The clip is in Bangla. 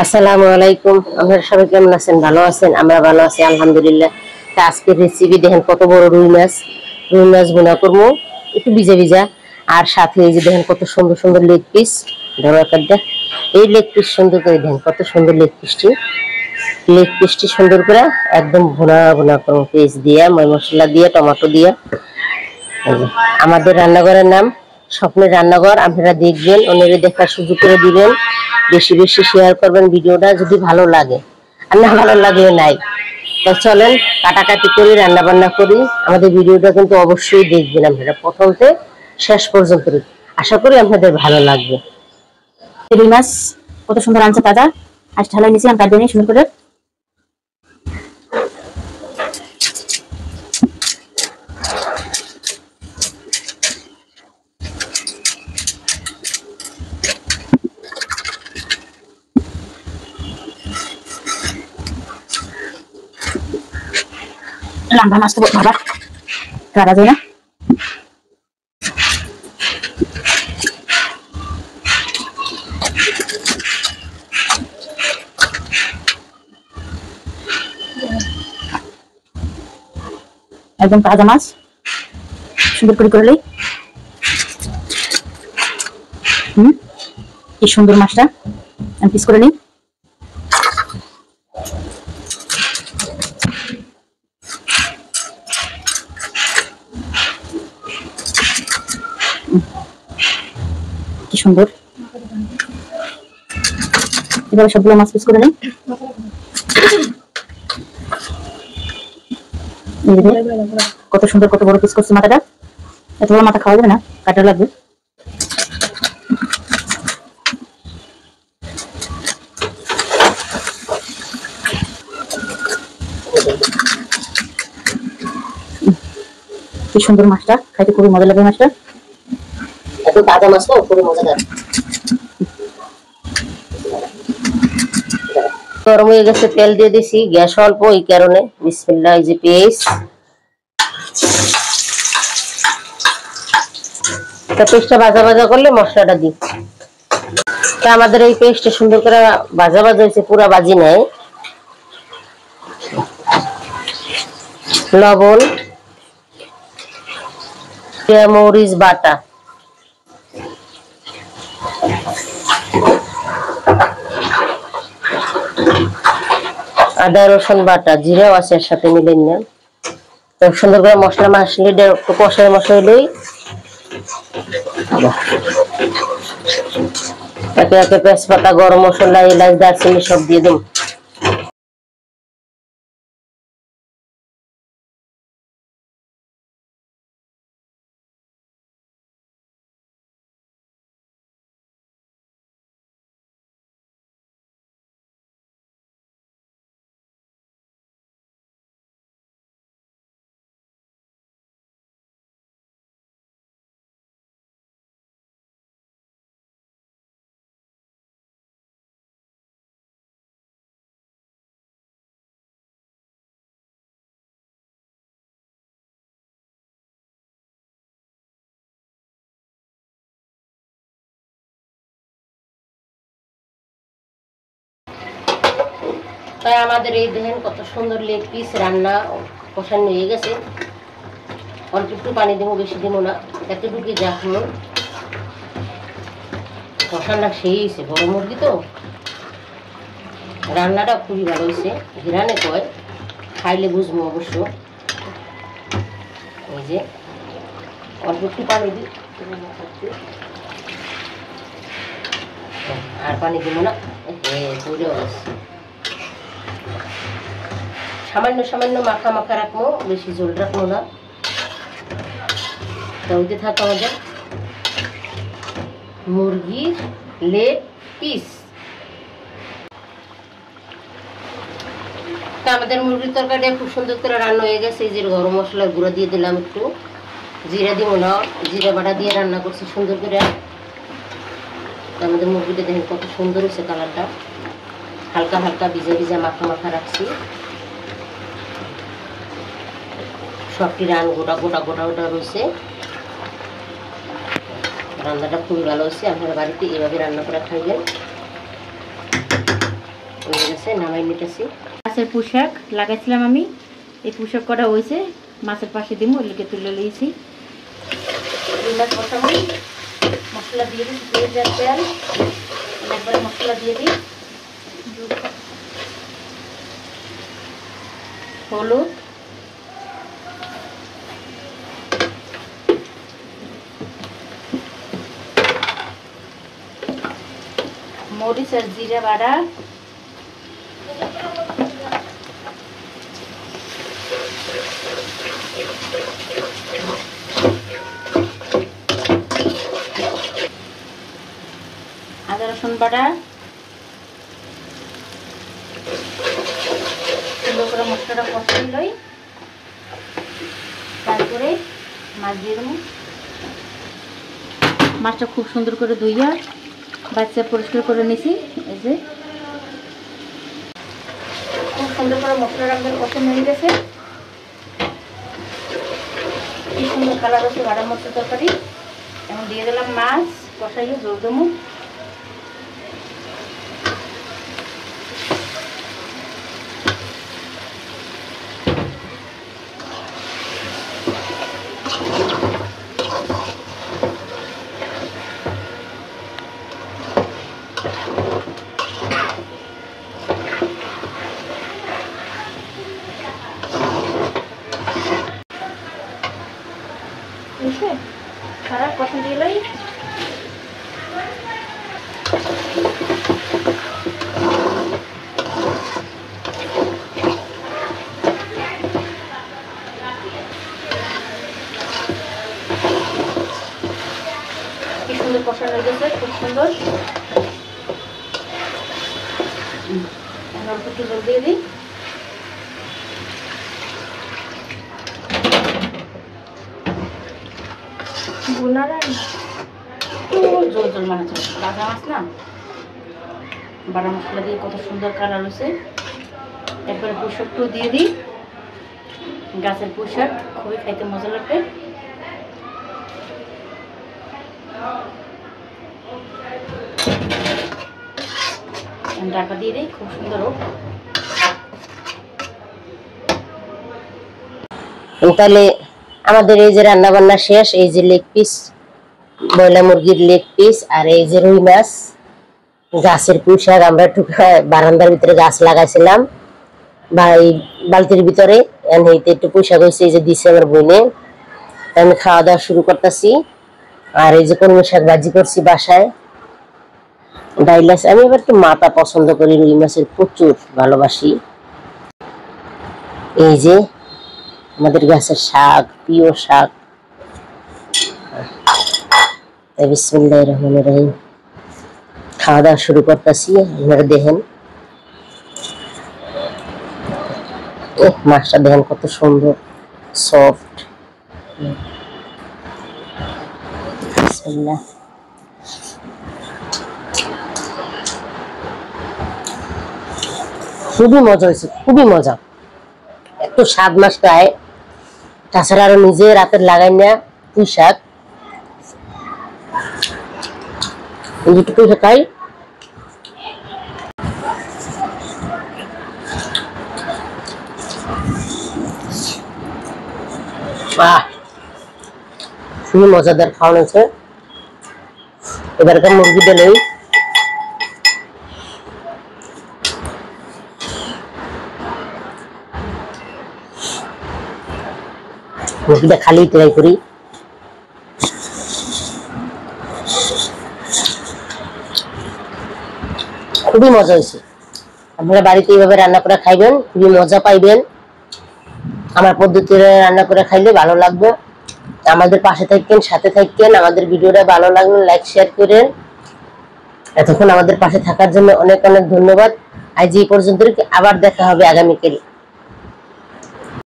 আসসালামু আলাইকুম। আপনারা সবাই কেমন আছেন? ভালো আছেন? আমরা ভালো আছি আলহামদুলিল্লাহ। তা আজকের রেসিপি দেখেন কত বড় রুই মাছ ভুনা করবো একটু ভিজা ভিজা। আর সাথে এই যে দেখেন কত সুন্দর সুন্দর লেগ পিস, ধরো একটা এই লেগ পিস সুন্দর করে দেখেন কত সুন্দর লেগ পিসটি সুন্দর করে একদম ভুনা ভুনা করবো, পেঁয়াজ দিয়ে ময় মশলা দিয়ে টমেটো দিয়ে। আমাদের রান্নাঘরের নাম স্বপ্নের রান্নাঘর। আপনারা দেখবেন, অন্যের দেখার সুযোগ করে দিবেন, বেশি বেশি শেয়ার করবেন ভিডিওটা যদি ভালো লাগে, আর না ভালো লাগলে নাই। তো চলেন কাটাকাটি করি, রান্না বান্না করি। আমাদের ভিডিওটা কিন্তু অবশ্যই দেখবেন আপনারা প্রথম থেকে শেষ পর্যন্ত। আশা করি আপনাদের ভালো লাগবে। রুই মাছ কত সুন্দর আনছে তাজা, আজ ঢালাই নিয়েছিলাম কাটিয়ে নিয়ে সুন্দর করে। লম্বা মাছ তো বাবা রাখা যায় না। একদম তাজা মাছ সুন্দর করে করলেই কি সুন্দর মাছটা আমি পিস করে নিই। কি সুন্দর, এভাবে সবগুলো মাছ পিস করে নিই। কত সুন্দর কত বড় পিস করছে মাথাটা, এত বড় মাথা খাওয়া যাবে না, কাটা লাগবে। কি সুন্দর মাছটা, খাইতে খুবই মজা লাগে। মাছটা এত তাজা মাছ তো খুবই মজাদার। গরম হয়ে গেছে, তেল দিয়ে দিছি, গ্যাস অল্প, এই কারণে বিসমিল্লাহ। এই যে পেঁয়াজ, পেস্টটা ভাজা ভাজা করলে মশলাটা দিই। তা আমাদের এই পেস্টটা সুন্দর করে ভাজা ভাজা হয়েছে, পুরা ভাজি নেই। লবণ, মরিচ বাটা, আদা রসুন বাটা, জিরাও আছে এর সাথে মিলে নিলাম। তো সুন্দর করে মশলা মাসলে একটু কষাই মশাইলেই একে একে তেজপাতা, গরম মশলা, এলাচ, দারচিনি সব দিয়ে দেব। তাই আমাদের এই দেখেন কত সুন্দর লেগ পিস রান্না কষানো হয়ে গেছে। অল্প একটু পানি দেবো, বেশি দেবো না, এতটুকু রাখবো। কষানটা সেই হয়েছে, বড় মুরগি তো রান্নাটা খুবই ভালো হয়েছে। ঘিরানে কয়, খাইলে বুঝবো অবশ্য। এই যে অল্প একটু পানি দিই, আর পানি দেবো না, পুরো সামান্য সামান্য মাখা মাখা রাখবো, বেশি ঝোল রাখবো না। তাহলে থাক আমাদের মুরগির লেগ পিস। তা আমাদের মুরগির তরকারিটা খুব সুন্দর করে রান্না হয়ে গেছে। এই যে গরম মশলার গুঁড়ো দিয়ে দিলাম, একটু জিরা দিব না, জিরা বাটা দিয়ে রান্না করছি সুন্দর করে। আমাদের মুরগিটা দেখেন কত সুন্দর হয়েছে, কালারটা হালকা হালকা ভিজা ভিজা মাখা মাখা রাখছি। সবটি রান গোটা গোটা গোটা গোটা রয়েছে। রান্নাটা খুবই ভালো হয়েছে। আপনারা বাড়িতে এভাবে রান্না করে খাইবেন। হয়ে গেছে, নামাই নিতেছি। মাছের পোশাক লাগাইছিলাম আমি, এই পোশাক করা হয়েছে, মাছের পাশে দিব, ওইগুলোকে তুলে নিয়েছি। মশলা দিয়ে দিই, পেঁয়াজ আর তেল একবারে মশলা দিয়ে দিই, হলুদ, মরিচ আর জিরা বাটা, আদা রসুন বাটা, সুন্দর করে মশলাটা কষিয়ে লই, তারপরে মাছ দিয়ে দেবো। মাছটা খুব সুন্দর করে ধুইয়া বাচ্চা পরিষ্কার করে নিছি। এই যে খুব সুন্দর করে মশলাটা আমাদের কষানো হয়ে গেছে, কি সুন্দর কালার হচ্ছে বাটা মশলা তরকারি। এখন দিয়ে দিলাম মাছ, কষাইয়ে জল দেবো। সারা কষা দিয়ে লই, কি সুন্দর কষানো হয়ে গেছে, খুব সুন্দর। অল্প একটু জল দিয়ে দিই, জল জল মানে ভাজা মাছ না, বাটা মশলা দিয়ে কত সুন্দর কালার হয়েছে। একবারে পুঁইশাকটাও দিয়ে দিই, গাছের পুঁইশাক খুবই খাইতে মজা লাগবে। ঢাকা দিয়ে দিই, খুব সুন্দর হোক। তাহলে আমাদের এই যে রান্না বান্না শেষ। এই যে লেগ পিস, ব্রয়লার মুরগির লেগ পিস, আর এই যে রুই মাছ, গাছের পুঁইশাক। আমরা একটু বারান্দার ভিতরে গাছ লাগাইছিলাম বা এই বালতির ভিতরে, একটু পুঁইশাক হয়েছে, এই যে দিছে আমার বোনে। আমি খাওয়া দাওয়া শুরু করতেছি। আর এই যে কলমি শাক ভাজি করছি বাসায়, ডাইল আছে। আমি এবার একটু মাথা পছন্দ করি, রুই মাছের প্রচুর ভালোবাসি। এই যে আমাদের গাছের শাক, প্রিয় শাক। বিসমিল্লাহির রহমানির রহিম। খাওয়া দাওয়া শুরু করতেছি, আপনারা দেখেন। মাছটা দেখেন কত সুন্দর সফট। বিসমিল্লাহ। খুবই মজা হয়েছে, খুবই মজা। এত স্বাদ মাছটায়, তাছাড়া আরো নিজে রাতের লাগাই না পুঁই শাক, যেটুকু খাই। খুবই মজাদার খাওয়ানো হয়েছে। এবারকার মুরগিটা নেই, মুরগিটা খালি ট্রাই করি। খুবই মজা হয়েছে। আপনারা বাড়িতে এইভাবে রান্না করে খাইবেন, খুবই মজা পাইবেন। আমার পদ্ধতিতে রান্না করে খাইলে ভালো লাগবে। আমাদের পাশে থাকেন, সাথে থাকেন। আমাদের ভিডিওটা ভালো লাগলে লাইক শেয়ার করেন। এতক্ষণ আমাদের পাশে থাকার জন্য অনেক অনেক ধন্যবাদ। আজ এই পর্যন্ত, আবার দেখা হবে আগামীকাল।